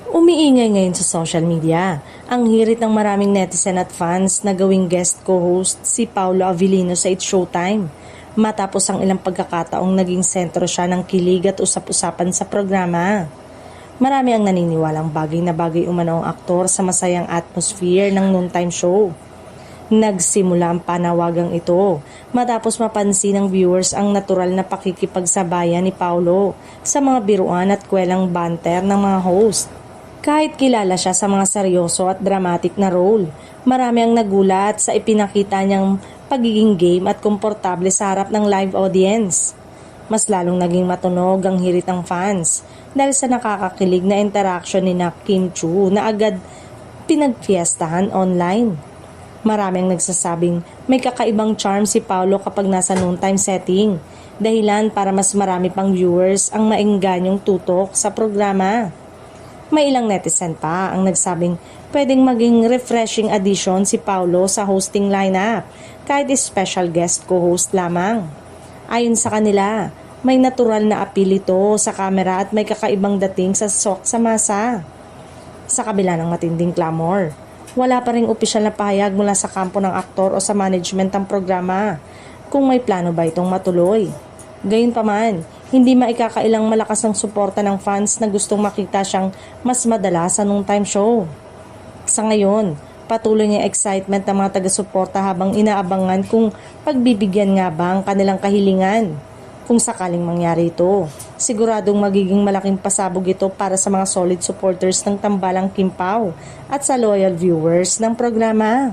Umiingay ngayon sa social media ang hirit ng maraming netizen at fans na gawing guest co-host si Paolo Avellino sa It's Showtime matapos ang ilang pagkakataong naging sentro siya ng kilig at usap-usapan sa programa. Marami ang naniniwalang bagay na bagay umano ang aktor sa masayang atmosphere ng noontime show. Nagsimula ang panawagang ito matapos mapansin ng viewers ang natural na pakikipagsabayan ni Paolo sa mga biruan at kwelang banter ng mga host. Kahit kilala siya sa mga seryoso at dramatic na role, marami ang nagulat sa ipinakita niyang pagiging game at komportable sa harap ng live audience. Mas lalong naging matunog ang hirit ng fans dahil sa nakakakilig na interaction ni Kim Chiu na agad pinagfiestahan online. Marami ang nagsasabing may kakaibang charm si Paolo kapag nasa noontime setting, dahilan para mas marami pang viewers ang maengganyong tutok sa programa. May ilang netizen pa ang nagsabing pwedeng maging refreshing addition si Paolo sa hosting lineup kahit special guest co-host lamang. Ayon sa kanila, may natural na appeal ito sa camera at may kakaibang dating sa sok sa masa. Sa kabila ng matinding clamor, wala pa ring opisyal na pahayag mula sa kampo ng aktor o sa management ng programa kung may plano ba itong matuloy. Gayunpaman, hindi maikakailang malakas ang suporta ng fans na gustong makita siyang mas madalas sa noontime show. Sa ngayon, patuloy ang excitement ng mga taga-suporta habang inaabangan kung pagbibigyan nga ba ang kanilang kahilingan. Kung sakaling mangyari ito, siguradong magiging malaking pasabog ito para sa mga solid supporters ng Tambalang Kim Pao at sa loyal viewers ng programa.